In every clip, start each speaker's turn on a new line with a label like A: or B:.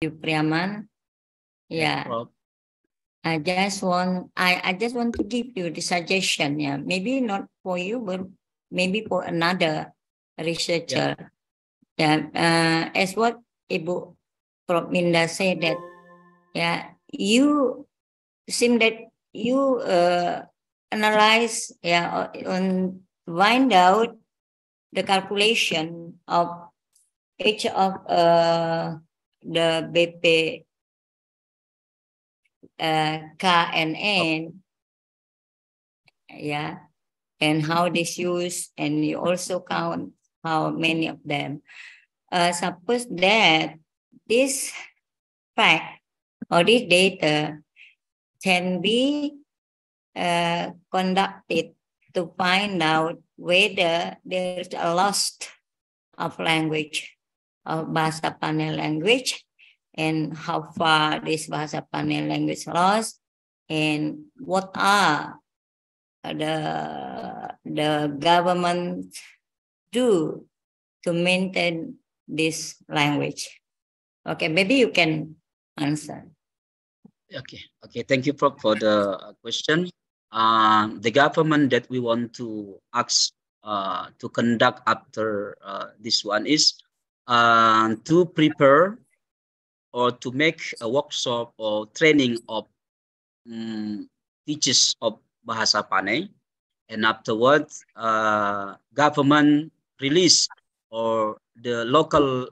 A: you, Priaman. Yeah.
B: Prof.
A: I just want to give you the suggestion. Yeah, maybe not for you, but maybe for another researcher. Yeah. As what Ibu Prof. Minda said that. Yeah, you seem that you analyze. Yeah, and find out the calculation of each of the BP K and N, yeah, and how this used, and you also count how many of them. Suppose that this fact or this data can be conducted to find out whether there's a loss of language, of Bahasa Panay language, and how far this Bahasa Panay language lost, and what are the government do to maintain this language. Okay, maybe you can answer.
B: Okay. Thank you, Prof, for the question. The government that we want to ask to conduct after this one is to prepare or to make a workshop or training of teachers of Bahasa Panay, and afterwards government release or the local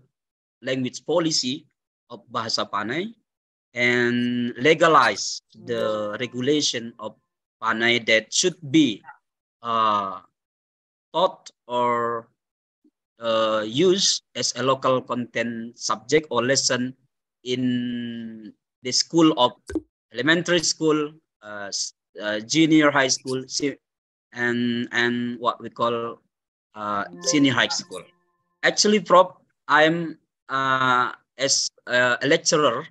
B: language policy of Bahasa Panay and legalize the regulation of Panay that should be taught or used as a local content subject or lesson in the school of elementary school, junior high school, and what we call senior high school. Actually, Prof, I'm as a lecturer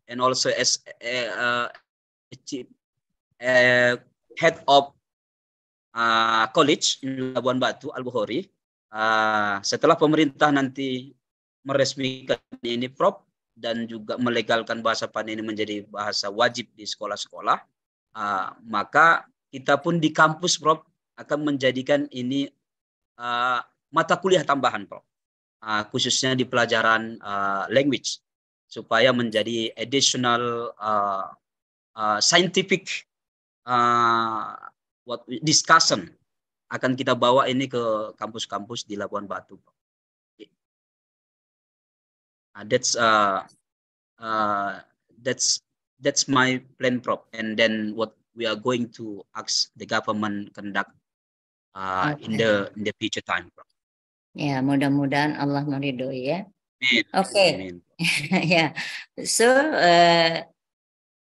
B: and also as a head of college in Labuan Batu, Al-Bukhari. Setelah pemerintah nanti meresmikan ini, Prof, dan juga melegalkan bahasa Panay ini menjadi bahasa wajib di sekolah-sekolah, maka kita pun di kampus, Prof, akan menjadikan ini mata kuliah tambahan, Prof, khususnya di pelajaran language, supaya menjadi additional scientific discussion akan kita bawa ini ke kampus-kampus di Labuan Batu. That's my plan, Prof. And then what we are going to ask the government conduct in the future time, Prof.
A: Ya, mudah-mudahan Allah meridhoi ya. Okay. Yeah. So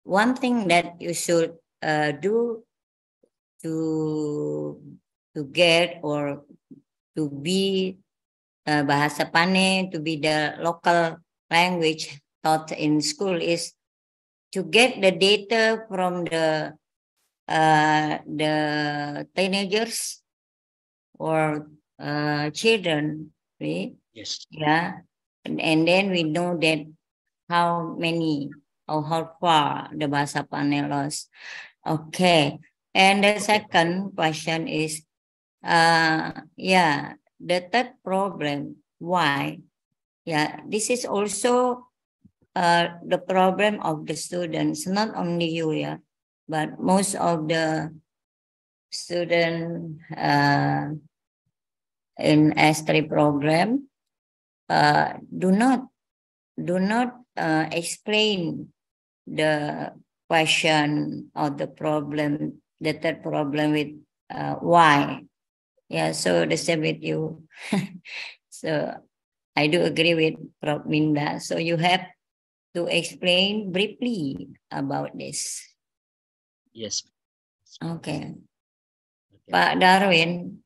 A: one thing that you should do to get or to be Bahasa Panay, to be the local language taught in school, is to get the data from the teenagers or children, right?
B: Yes.
A: Yeah, and then we know that how many or how far the Bahasa Panay lost. Okay, and the second question is, the third problem, why? Yeah, this is also the problem of the students, not only you, yeah, but most of the students in S3 program do not explain the question or the problem, the third problem with why. Yeah, so the same with you. So I do agree with Prof. Minda. So you have to explain briefly about this.
B: Yes.
A: Okay. Pak Darwin.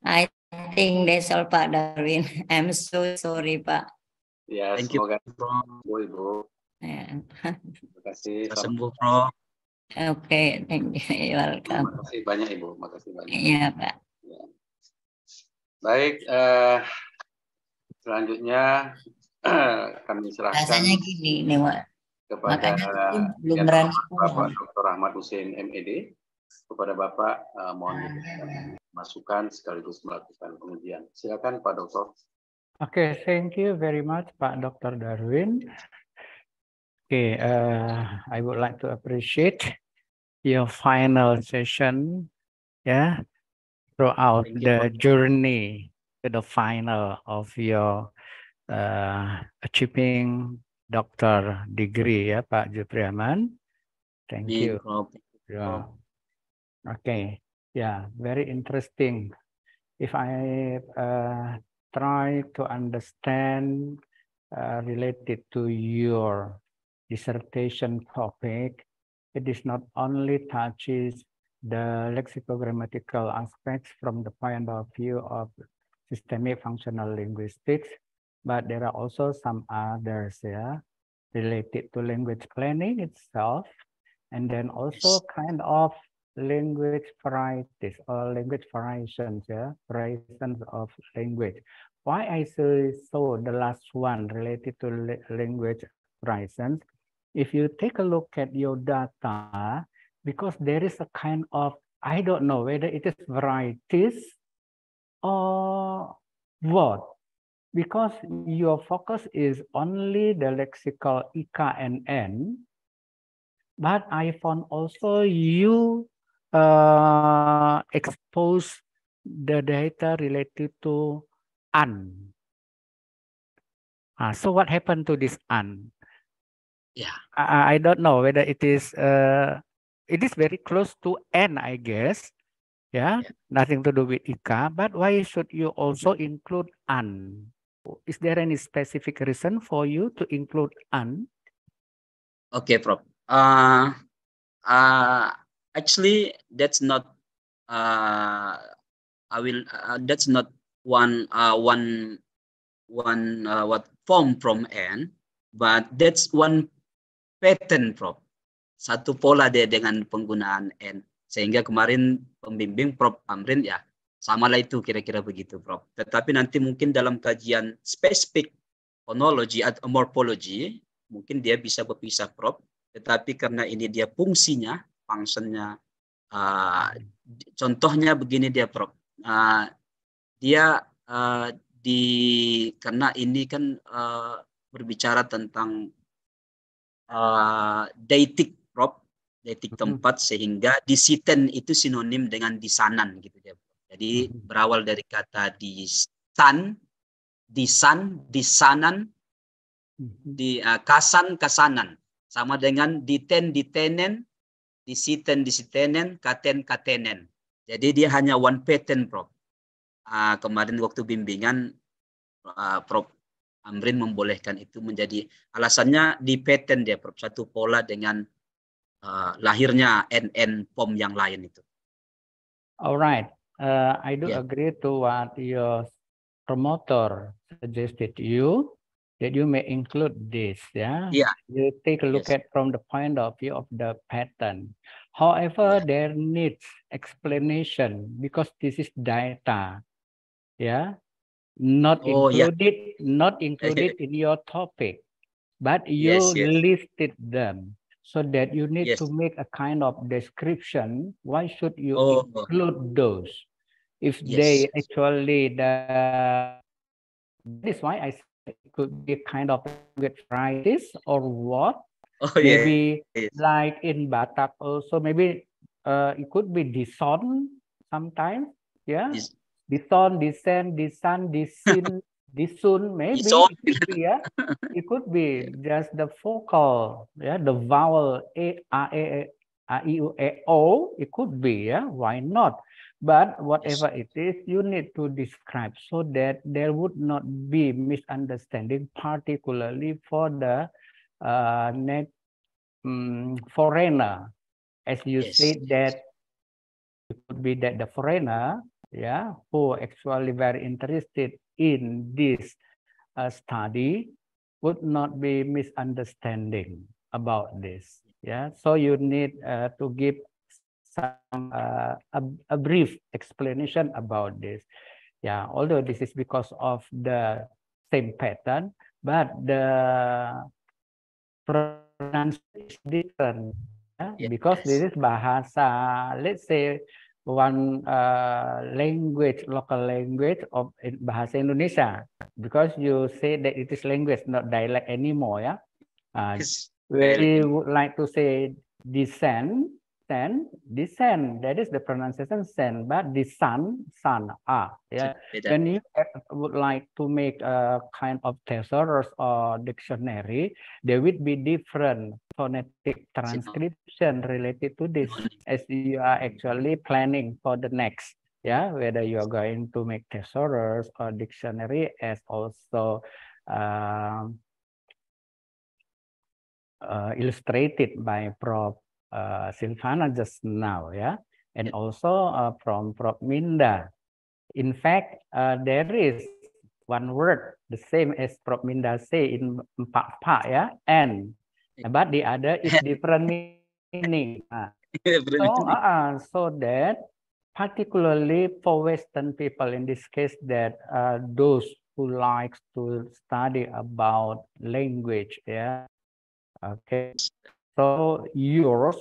A: I think that's all, Pak Darwin. I'm so sorry, Pak.
C: Ya,
B: Thank
C: semoga
B: you,
C: Ibu.
A: Yeah.
C: Terima kasih.
B: Sembuh, Prof.
A: Okay, thank you. You're welcome.
C: Terima kasih banyak, Ibu. Terima kasih banyak.
A: Iya, Pak.
C: Ya. Baik, selanjutnya kami serahkan
A: Rasanya gini, nih, Wak.
C: kepada
A: Makanya aku belum
C: yang
A: berani
C: terhormat
A: pulang.
C: Bapak Dr. Ahmad Hussein MED. Kepada Bapak mohon diberikan masukan sekaligus melakukan pengujian. Silakan Pak Dokter.
D: Okay, thank you very much, Pak Dr. Darwin. Okay, I would like to appreciate your final session, yeah, throughout
B: Thank you,
D: the
B: Prof.
D: journey to the final of your achieving doctor degree, ya, Pak Jupriaman. Thank
B: Amin,
D: you.
B: Prof.
D: Yeah. Okay, yeah, very interesting. If I try to understand related to your dissertation topic, it is not only touches the lexicogrammatical aspects from the point of view of systemic functional linguistics, but there are also some others, yeah, related to language planning itself, and then also kind of language varieties or language variations, yeah, variations of language. Why I say so, the last one related to language variations, if you take a look at your data, because there is a kind of, I don't know whether it is varieties or what, because your focus is only the lexical IKA and N, but I found also you expose the data related to an. So what happened to this an?
B: Yeah.
D: I don't know whether it is very close to N, I guess. Yeah, nothing to do with Ika, but why should you also include an? Is there any specific reason for you to include an?
B: Okay, Prof. Actually, that's not. That's not one what form from N, but that's one pattern, Prof. Satu pola dia dengan penggunaan N. Sehingga kemarin pembimbing Prof. Amrin ya, samalah itu kira-kira begitu, Prof. Tetapi nanti mungkin dalam kajian spesifik phonology atau morphology, mungkin dia bisa berpisah, Prof. Tetapi karena ini dia fungsinya, functionnya, contohnya begini dia, Prof. Dia karena ini kan berbicara tentang deictic, Prof. Deictic tempat, sehingga disiten itu sinonim dengan disanan gitu ya. Jadi berawal dari kata disan, disanan, kasan, kasanan, sama dengan ditenen, disitenen, katenen. Jadi dia hanya one pattern, Prof. Kemarin waktu bimbingan Prof. Amrin membolehkan itu menjadi alasannya di pattern dia, Prof. Satu pola dengan lahirnya NN POM yang lain itu.
D: Alright, I do agree to what your promoter suggested you, that you may include this, yeah? You take a look at from the point of view of the pattern. However, there needs explanation because this is data, yeah? Not included in your topic, but you listed them. So that you need to make a kind of description. Why should you include those? If they actually, that is why I said it could be kind of with varieties or what? Maybe like in Batak also, maybe it could be dison sometimes, yeah? Dison, disen, disan, disin, disun, maybe it could be, yeah. It could be just the vocal, yeah, the vowel a, I, U, E, O. It could be, yeah. Why not? But whatever it is, you need to describe so that there would not be misunderstanding, particularly for the foreigner, as you said that it could be that the foreigner, yeah, who actually very interested in this study would not be misunderstanding about this. Yeah, so you need to give some a brief explanation about this. Yeah, although this is because of the same pattern, but the pronunciation is different. Because this is bahasa, let's say one language, local language of bahasa Indonesia, because you say that it is language, not dialect anymore. We would like to say descend, descend. That is the pronunciation send, but descend, yeah. When you would like to make a kind of thesaurus or dictionary, there would be different phonetic transcription related to this, as you are actually planning for the next. Yeah, whether you are going to make thesaurus or dictionary, as also illustrated by Prof. Silvana just now, yeah, and also from Prof. Minda. In fact, there is one word the same as Prof. Minda say in Pak, yeah, and but the other is different meaning. So that particularly for Western people, in this case, that those who likes to study about language, yeah. Okay, so yours,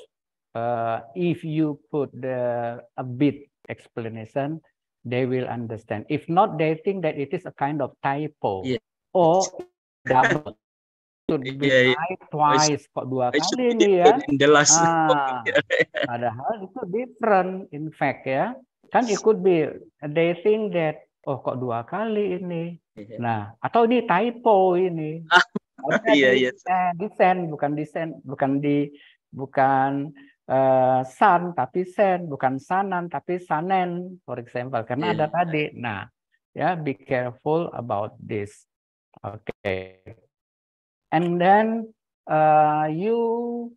D: if you put a bit explanation, they will understand. If not, they think that it is a kind of typo, or double. Should be twice, kok dua kali nih ya. Padahal itu different, in fact ya. Kan it could be, they think that, oh kok dua kali ini. Nah, atau ini typo ini. Descend, bukan sun tapi sen, bukan sanan tapi sanen, for example, karena ada tadi. Nah, ya, be careful about this. Okay, and then your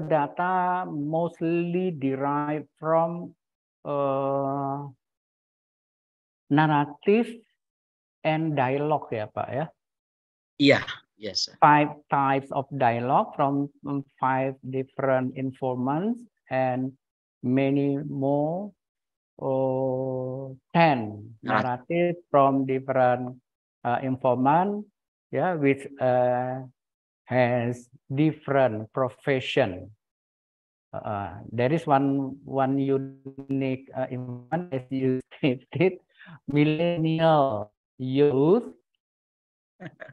D: data mostly derived from narrative and dialogue ya Pak ya?
B: Iya. Yes.
D: 5 types of dialogue from 5 different informants and many more, 10 narrative from different informant, yeah, which has different profession. There is one unique informant, as you stated, millennial youth.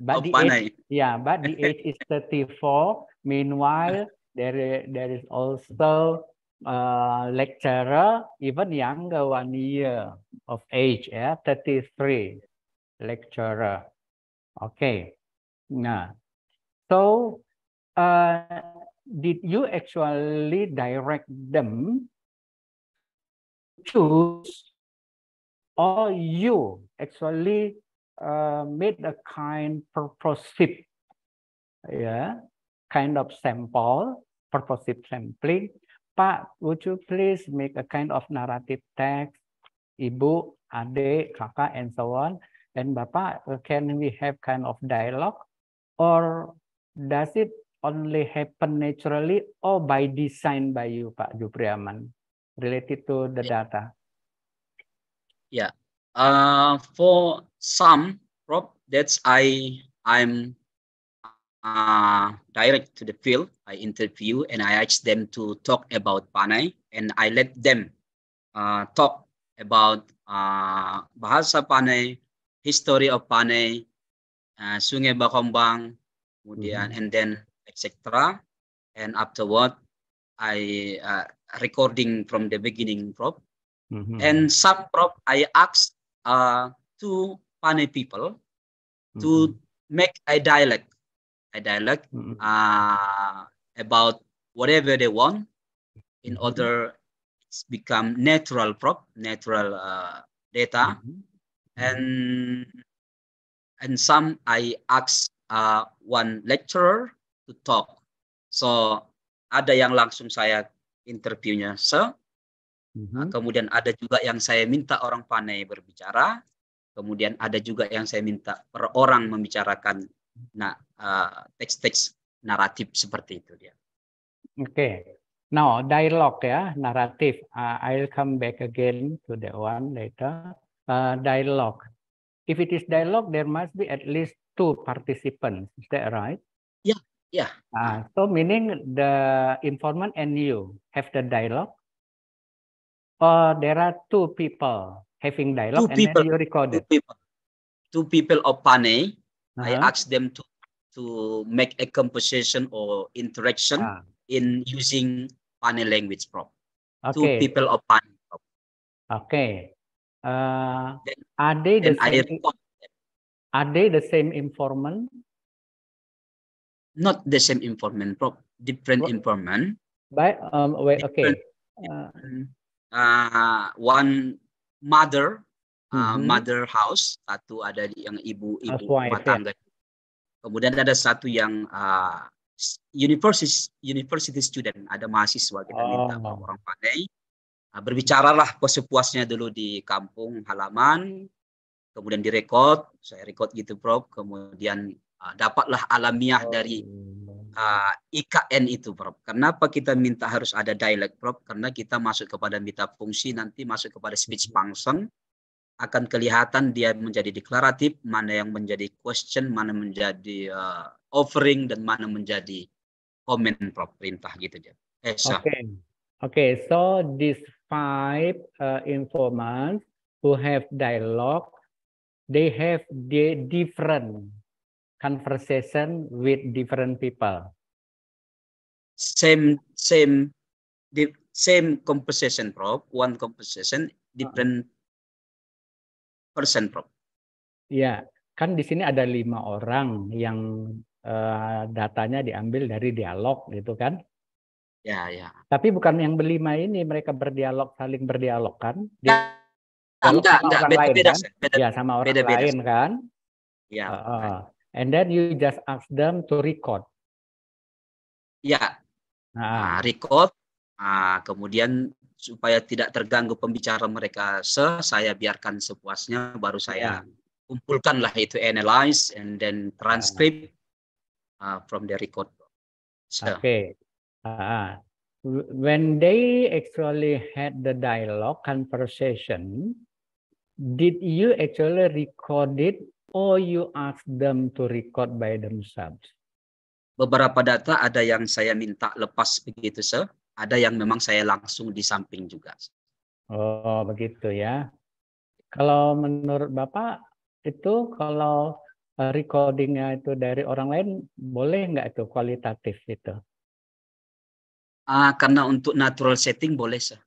D: But the age, but the age is 34. Meanwhile, there is also a lecturer, even younger 1 year of age, 33 lecturer. Okay. Nah, so did you actually direct them to choose, or you actually made a kind purposive, kind of sample, purposive sampling. Pak, would you please make a kind of narrative text, Ibu, Adik, Kakak, and so on. And Bapak, can we have kind of dialogue? Or does it only happen naturally or by design by you, Pak Jupriaman, related to the data?
B: Yeah. For some, Prof, that's I'm direct to the field. I interview and I ask them to talk about Panay, and I let them talk about bahasa Panay, history of Panay, Sungai Bakombang, kemudian and then etc. And afterward, I recording from the beginning, Prof. And some Prof, I asked 2 Panay people to make a dialect about whatever they want, in order it's become natural, Prof, natural data. And some I asked 1 lecturer to talk. So ada yang langsung saya interviewnya, kemudian ada juga yang saya minta orang Panay berbicara, kemudian ada juga yang saya minta per orang membicarakan teks-teks naratif seperti itu dia.
D: Okay. Now dialogue ya, naratif. I'll come back again to that one later. Dialogue. If it is dialogue, there must be at least 2 participants. Is that right?
B: Yeah, yeah.
D: So meaning the informant and you have the dialogue, or there are 2 people having dialogue and then you record it?
B: Two people of Panay. I asked them to make a conversation or interaction in using Panay language, Prof.
D: Okay.
B: 2 people of Panay, Prof.
D: Okay. Are they the same? Are they the same informant?
B: Not the same informant, Prof. Different informant.
D: But wait, okay.
B: One mother, mother house, satu ada yang ibu rumah tangga. Kemudian ada satu yang university student, ada mahasiswa, kita minta orang pandai. Berbicaralah sepuasnya dulu di kampung halaman, kemudian direkod, saya rekod gitu, Prof. Kemudian dapatlah alamiah dari IKN itu, Prof. Kenapa kita minta harus ada dialek, Prof? Karena kita masuk kepada meta fungsi, nanti masuk kepada speech function, akan kelihatan dia menjadi deklaratif, mana yang menjadi question, mana menjadi offering, dan mana menjadi comment, Prof. Perintah gitu dia.
D: Okay, so these 5 informants who have dialogue, they have the different conversation with different people.
B: Same conversation, Prof. One conversation, different person, Prof.
D: Ya, kan di sini ada 5 orang yang datanya diambil dari dialog, gitu kan?
B: Ya.
D: Tapi bukan yang berlima ini mereka berdialog, saling berdialog kan?
B: Enggak, beda-beda.
D: Ya, sama orang lain kan?
B: Ya.
D: And then you just ask them to record.
B: Ya. Record. Kemudian supaya tidak terganggu pembicara mereka, saya biarkan sepuasnya, baru saya kumpulkanlah itu, analyze and then transcript from the record.
D: Okay. When they actually had the dialogue conversation, did you actually record it or you ask them to record by themselves?
B: Beberapa data ada yang saya minta lepas begitu, Sir. Ada yang memang saya langsung di samping juga.
D: Oh, begitu ya. Kalau menurut Bapak itu kalau recordingnya itu dari orang lain, boleh nggak itu kualitatif itu?
B: Karena untuk natural setting boleh, Sir.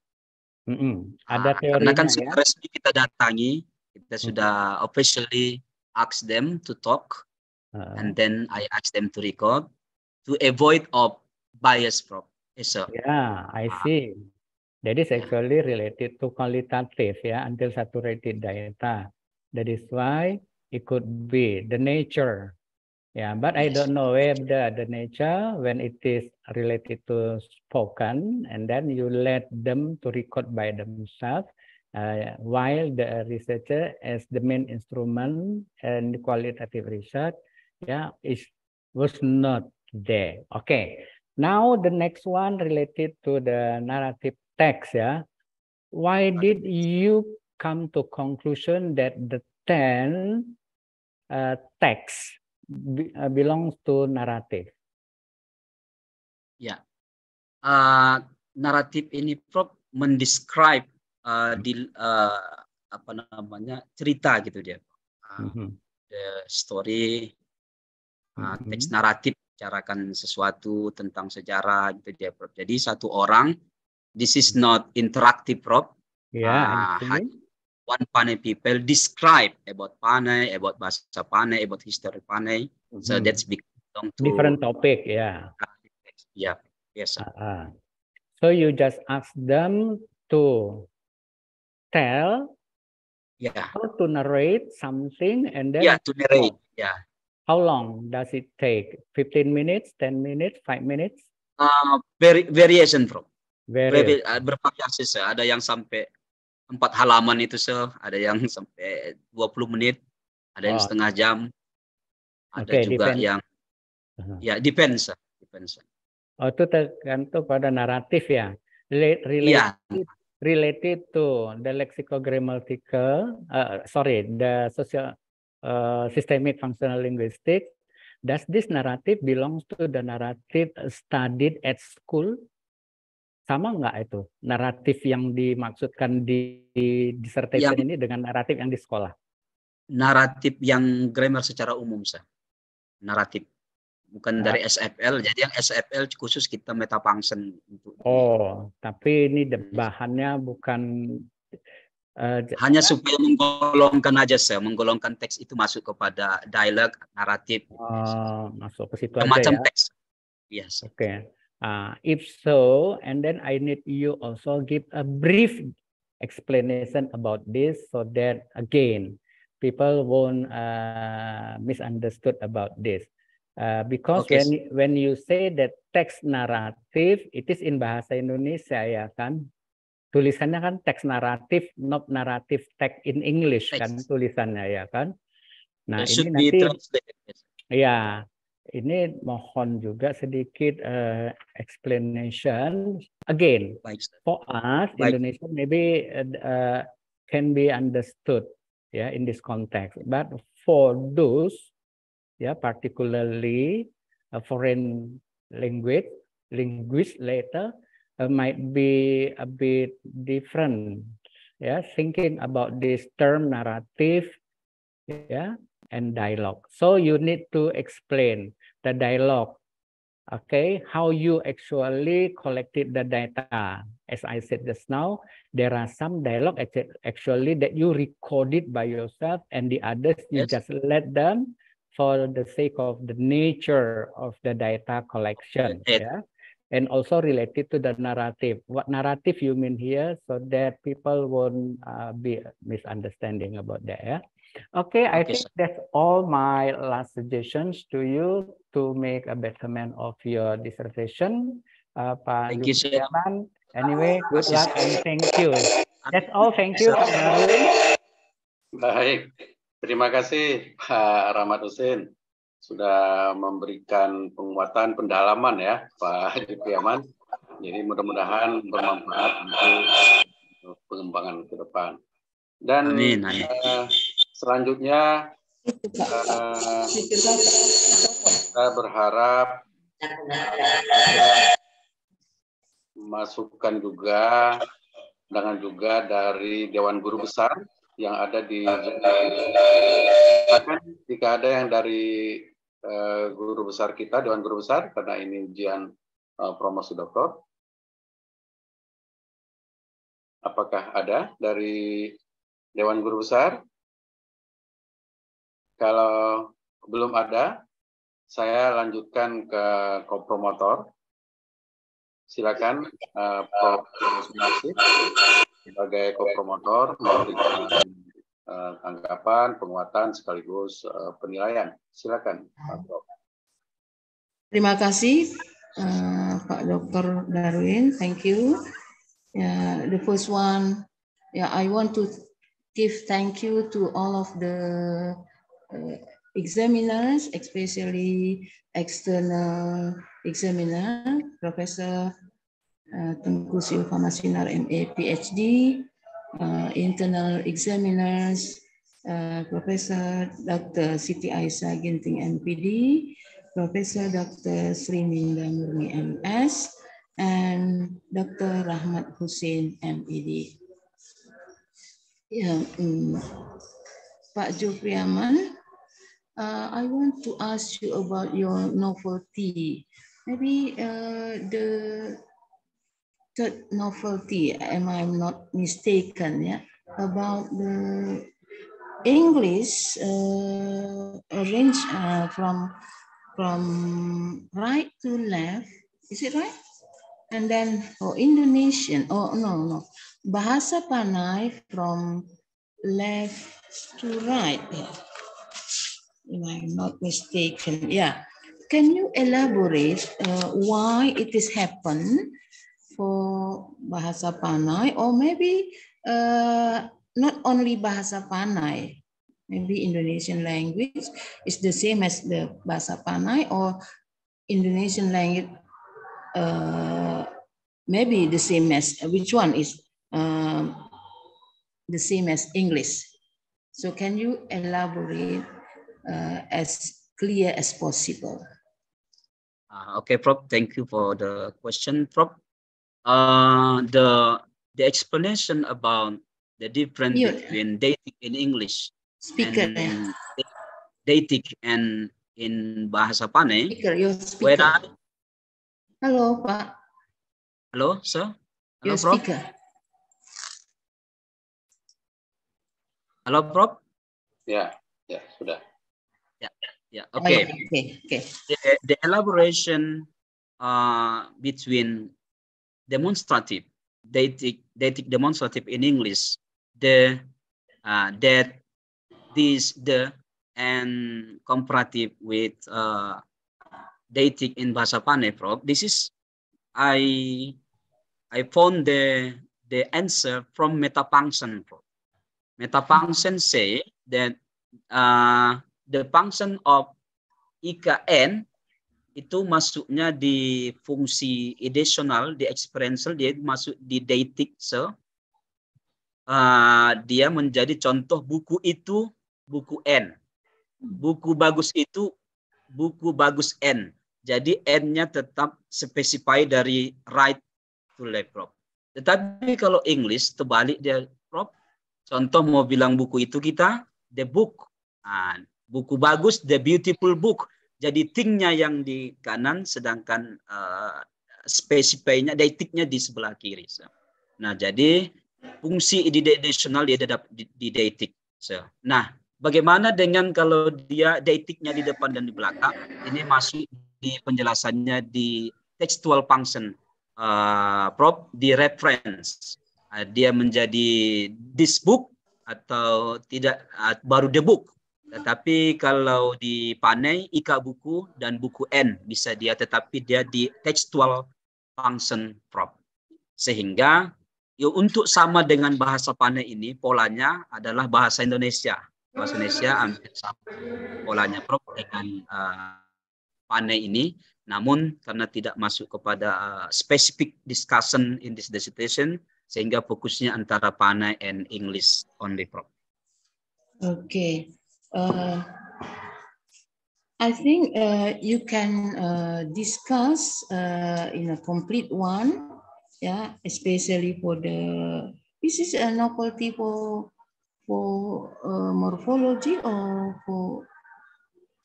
D: Ada teorinya,
B: karena kan
D: ya?
B: sudah resmi kita datangi, kita sudah officially ask them to talk, and then I ask them to record to avoid of bias, Prof. Yes, sir.
D: Yeah, I see. That is actually related to qualitative, ya, until saturated data. That is why it could be the nature. Yeah, but I don't know if the nature, when it is related to spoken, and then you let them to record by themselves, while the researcher as the main instrument and the qualitative research, was not there. Okay, now the next one related to the narrative text. Why did you come to conclusion that the 10 text belongs to narrative?
B: Naratif ini, Prof, mendescribe cerita gitu dia. The story, teks naratif bicarakan sesuatu tentang sejarah gitu dia, Prof. Jadi satu orang, this is not interactive, Prof. One Panay people describe about Panay, about bahasa Panay, about history Panay. So that's belong to
D: different topic,
B: Yeah, yes, sir.
D: So you just ask them to tell, how to narrate something, and then
B: to narrate.
D: How long does it take? 15 minutes, 10 minutes, 5 minutes?
B: Variation, Bro. Bervariasi, sir. Ada yang sampai 4 halaman itu, sir. Ada yang sampai 20 menit. Ada yang setengah jam. Ada juga yang depends, sir.
D: Oh, itu tergantung pada naratif ya. Related to the lexicogrammatical, the systemic functional linguistics, does this narrative belongs to the narrative studied at school? Sama nggak itu naratif yang dimaksudkan di dissertation ini dengan naratif yang di sekolah?
B: Naratif yang grammar secara umum, sah. Naratif. Bukan dari SFL, jadi yang SFL khusus kita metafunction.
D: Oh, tapi ini bahannya bukan
B: hanya supaya menggolongkan aja, sah, menggolongkan teks itu masuk kepada dialog, naratif.
D: Masuk ke situ
B: semacam
D: aja ya.
B: Teks. Yes.
D: Oke. If so, and then I need you also give a brief explanation about this so that again people won't misunderstood about this. Because when you say that text narrative, it is in bahasa Indonesia ya kan, tulisannya kan teks naratif, not narrative text in English kan tulisannya ya kan. Nah ini nanti ya. Ini mohon juga sedikit explanation again. For us, Indonesia maybe can be understood in this context. But for those, particularly foreign linguists later might be a bit different. Thinking about this term narrative, and dialogue. So you need to explain the dialogue, okay? How you actually collected the data. As I said just now, there are some dialogue actually that you recorded by yourself, and the others you just let them for the sake of the nature of the data collection. And also related to the narrative. What narrative you mean here, so that people won't be misunderstanding about that. Okay, I think that's all my last suggestions to you to make a betterment of your dissertation, Pak Jupriaman. Anyway, good luck and thank you. That's all. Thank you, Pak Darwin.
C: Baik, terima kasih Pak Rahmat Hussein sudah memberikan penguatan pendalaman ya Pak Jupriaman. Jadi mudah-mudahan bermanfaat untuk pengembangan ke depan. Dan selanjutnya saya berharap masukan juga dari Dewan Guru Besar yang ada di jika ada yang dari guru besar kita, Dewan Guru Besar, karena ini ujian promosi doktor. Apakah ada dari Dewan Guru Besar? Kalau belum ada, saya lanjutkan ke kopromotor. Silakan Prof. Nasib sebagai kopromotor memberikan tanggapan, penguatan sekaligus penilaian. Silakan Pak Prof.
E: Terima kasih Pak Dr. Darwin. Thank you. The first one, I want to give thank you to all of the examiners, especially external examiner, Professor Tengku Silva Masinar, MA, PhD, internal examiners, Professor Dr. Siti Aisyah Ginting, MPD, Professor Dr. Sri Minda Murni, MS, and Dr. Rahmat Hussein, MED. Pak Jupriaman, I want to ask you about your novelty. Maybe the third novelty, am I not mistaken, about the English arrange from right to left. Is it right? And then Indonesian. No. Bahasa Panay from left to right. If I'm not mistaken. Can you elaborate why it is happened for Bahasa Panay, or maybe not only Bahasa Panay, maybe Indonesian language is the same as the Bahasa Panay, or Indonesian language maybe the same as, which one is the same as English? So can you elaborate as clear as possible?
B: Okay, Prof. Thank you for the question, Prof. The explanation about the difference between deictic in English
E: speaker
B: and deictic and in Bahasa Panay.
E: Speaker, your speaker. Halo, Pak.
B: Halo, sir. Halo,
E: your
B: Prof.
E: Speaker.
B: Halo, Prof.
C: Ya, sudah.
B: Yeah, okay.
E: Okay.
B: The elaboration between demonstrative, deictic demonstrative in English, that, this, the, and comparative with deictic in Bahasa Panay, Prof. This is I found the answer from Metapangsan, Prof. Metapangsan say that the function of IKN itu masuknya di fungsi ideational, di experiential, dia masuk di deictic. So dia menjadi contoh buku itu buku N. Buku bagus itu buku bagus N. Jadi N-nya tetap spesify dari right to left, Prof. Tetapi kalau English terbalik dia, Prof. Contoh mau bilang buku itu kita the book. Buku bagus, the beautiful book. Jadi thing-nya yang di kanan, sedangkan spesify-nya, deictic-nya di sebelah kiri. So. Nah, jadi fungsi ideational dia ada di deictic. So. Nah, bagaimana dengan kalau dia deictic-nya di depan dan di belakang? Ini masuk di penjelasannya di textual function, Prof, di reference. Dia menjadi this book atau tidak, baru the book. Tetapi kalau di Panay, Ika buku dan buku N bisa dia, tetapi dia di textual function, Prof. Sehingga untuk sama dengan bahasa Panay ini, polanya adalah bahasa Indonesia. Bahasa Indonesia hampir sama polanya, Prof, dengan Panay ini. Namun karena tidak masuk kepada specific discussion in this dissertation, sehingga fokusnya antara Panay and English only, Prof.
E: Okay. I think you can discuss in a complete one, yeah, especially for this is a novelty for morphology or for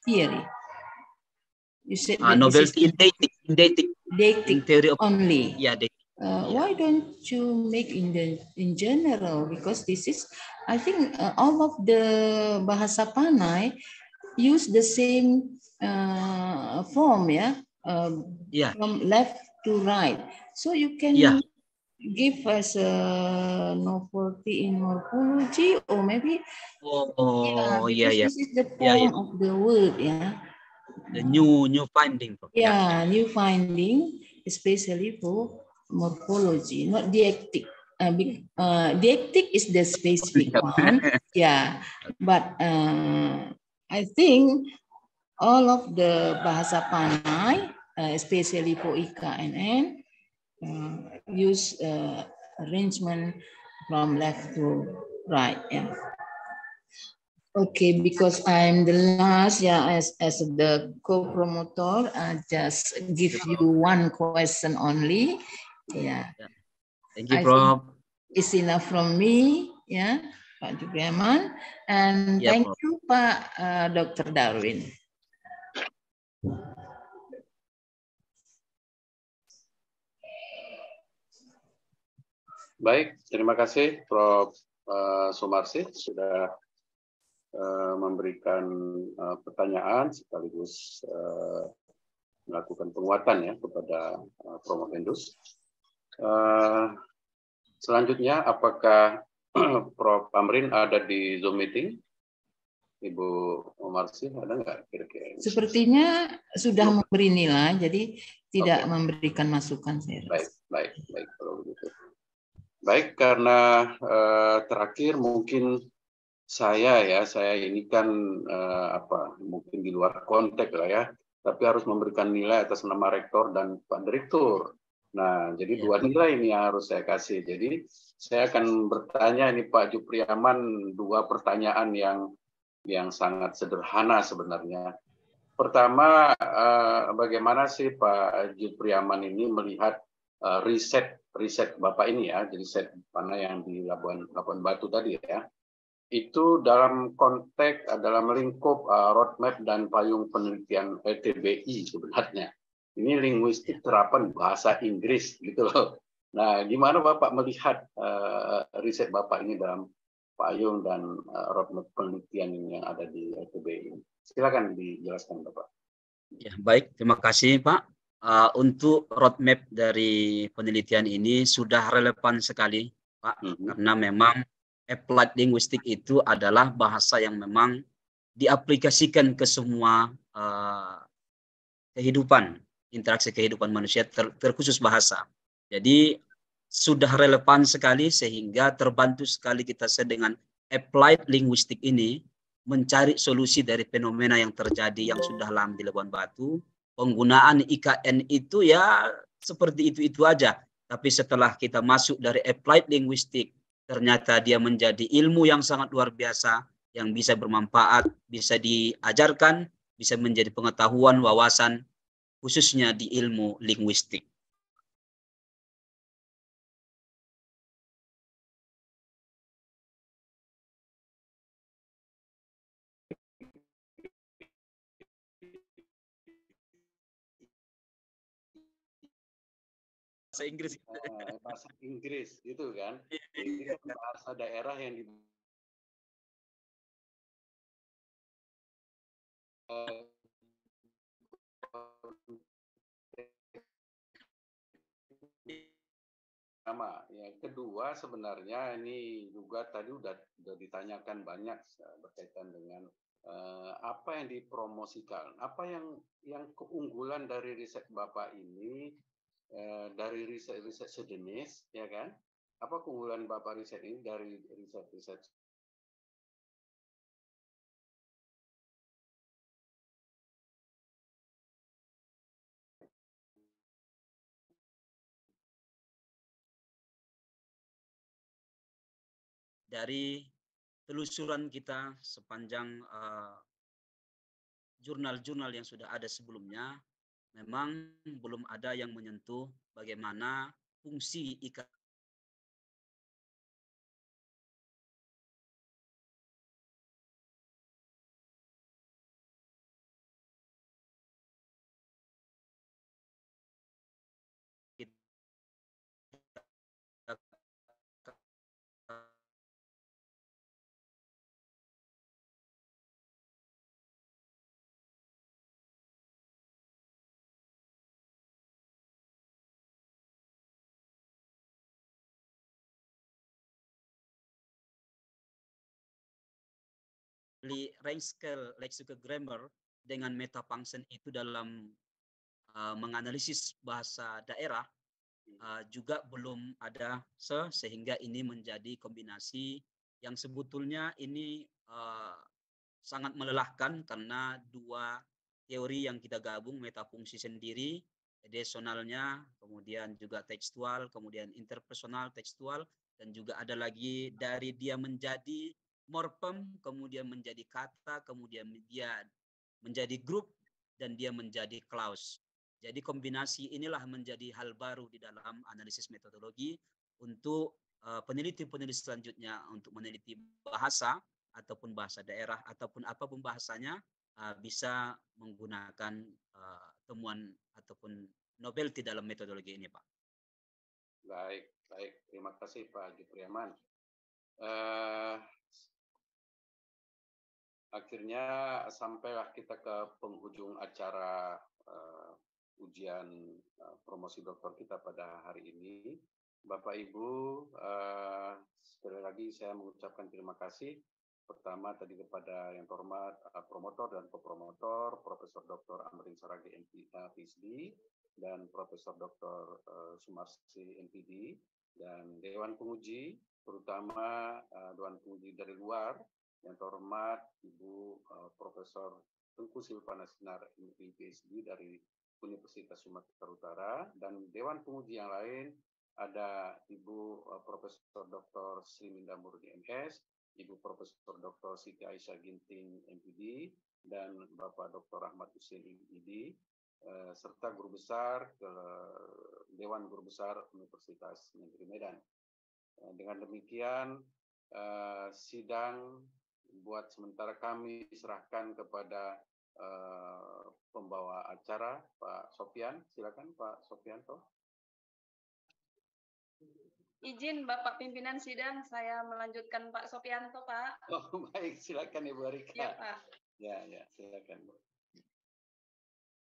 E: theory. You said
B: novelty in deictic in theory of,
E: only.
B: Yeah,
E: why don't you make in general? Because this is, I think, all of the Bahasa Panay use the same form, from left to right. So you can give us a novelty in morphology, or maybe this is the form of the word,
B: the new finding.
E: New finding, especially for morphology, not deictic. Deictic is the specific one, but I think all of the Bahasa Panay, especially for Ika and N, use arrangement from left to right. Okay, because I'm the last, as the co-promoter, I just give you one question only.
B: Thank you, Prof.
E: It's enough from me, Pak Jupriaman, and thank you, Pak Dr. Darwin.
C: Baik, terima kasih Prof. Sumarsi sudah memberikan pertanyaan sekaligus melakukan penguatan kepada Prof. Endus. Selanjutnya, apakah Prof. Amrin ada di Zoom meeting? Ibu Marsi ada nggak kira-kira?
E: Sepertinya sudah memberi nilai, jadi tidak memberikan masukan.
C: Baik kalau begitu. Baik, karena terakhir mungkin saya ini kan mungkin di luar konteks tapi harus memberikan nilai atas nama rektor dan Pak Direktur. Nah, jadi dua nilai ini yang harus saya kasih. Jadi saya akan bertanya ini Pak Jupriaman dua pertanyaan yang sangat sederhana sebenarnya. Pertama, bagaimana sih Pak Jupriaman ini melihat riset Bapak ini ya, jadi riset mana yang di Labuan Batu tadi ya, itu dalam konteks dalam lingkup roadmap dan payung penelitian LTBI sebenarnya. Ini linguistik terapan bahasa Inggris gitu loh. Nah, gimana Bapak melihat riset Bapak ini dalam payung dan roadmap penelitian yang ada di LTBI? Silakan dijelaskan Bapak.
B: Ya, baik, terima kasih Pak. Untuk roadmap dari penelitian ini sudah relevan sekali Pak, karena memang applied linguistik itu adalah bahasa yang memang diaplikasikan ke semua kehidupan, interaksi kehidupan manusia, terkhusus bahasa. Jadi sudah relevan sekali sehingga terbantu sekali kita dengan applied linguistik ini mencari solusi dari fenomena yang terjadi yang sudah lama di Labuan Batu. Penggunaan IKN itu ya seperti itu aja. Tapi setelah kita masuk dari applied linguistik, ternyata dia menjadi ilmu yang sangat luar biasa, yang bisa bermanfaat, bisa diajarkan, bisa menjadi pengetahuan, wawasan, khususnya di ilmu linguistik. Bahasa Inggris.
C: Bahasa Inggris itu kan. Ini kan bahasa daerah yang di sama. Yang kedua sebenarnya ini juga tadi udah ditanyakan banyak berkaitan dengan apa yang dipromosikan, apa yang keunggulan dari riset Bapak ini dari riset sejenis, ya kan? Apa keunggulan Bapak riset ini dari riset
B: dari telusuran kita sepanjang jurnal-jurnal yang sudah ada sebelumnya, memang belum ada yang menyentuh bagaimana fungsi IKN range scale lexical grammar dengan meta function itu dalam menganalisis bahasa daerah juga belum ada sehingga ini menjadi kombinasi yang sebetulnya ini sangat melelahkan karena dua teori yang kita gabung, metafungsi sendiri, desonalnya, kemudian juga tekstual, kemudian interpersonal tekstual, dan juga ada lagi dari dia menjadi morfem, kemudian menjadi kata, kemudian dia menjadi grup, dan dia menjadi clause. Jadi kombinasi inilah menjadi hal baru di dalam analisis metodologi untuk peneliti-peneliti selanjutnya untuk meneliti bahasa ataupun bahasa daerah ataupun apapun bahasanya bisa menggunakan temuan ataupun novelty dalam metodologi ini, Pak.
C: Baik. Terima kasih Pak Jupriaman. Akhirnya sampailah kita ke penghujung acara ujian promosi doktor kita pada hari ini. Bapak Ibu, sekali lagi saya mengucapkan terima kasih. Pertama tadi kepada yang terhormat promotor dan kopromotor, Profesor Dr. Amrin Saragi PhD dan Profesor Dr. Sumarsi MPD dan Dewan Penguji, terutama Dewan Penguji dari luar, yang terhormat Ibu Profesor Tengku Silvana Sinar PhD dari Universitas Sumatera Utara, dan Dewan Penguji yang lain ada Ibu Profesor Dr. Sri Minda Murni MS, Ibu Profesor Dr. Siti Aisyah Ginting MPD, dan Bapak Dr. Ahmad Hussein MPD, serta Guru Besar Dewan Guru Besar Universitas Negeri Medan. Dengan demikian, sidang buat sementara kami serahkan kepada pembawa acara, Pak Sofian. Silakan Pak Sofianto.
F: Izin Bapak Pimpinan Sidang, saya melanjutkan Pak Sofianto, Pak.
C: Oh, baik, silakan Ibu Arika.
F: Ya, Pak.
C: Ya, silakan, Bu.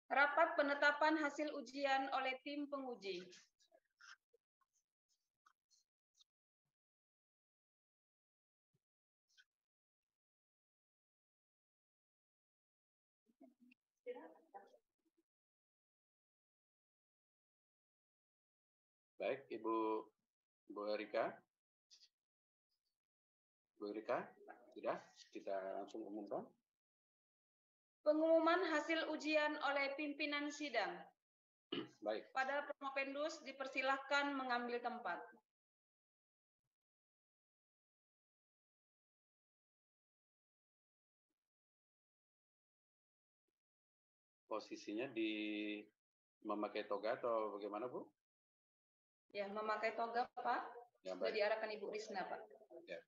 F: Rapat penetapan hasil ujian oleh tim penguji.
C: Baik, Ibu Erika. Bu Erika, sudah kita langsung umumkan.
F: Pengumuman hasil ujian oleh pimpinan sidang.
C: Baik.
F: Pada Promopendus dipersilahkan mengambil tempat.
C: Posisinya di memakai toga atau bagaimana, Bu?
F: Ya, memakai toga, Pak.
C: Ya,
F: sudah diarahkan Ibu Risna, Pak.
C: Ya.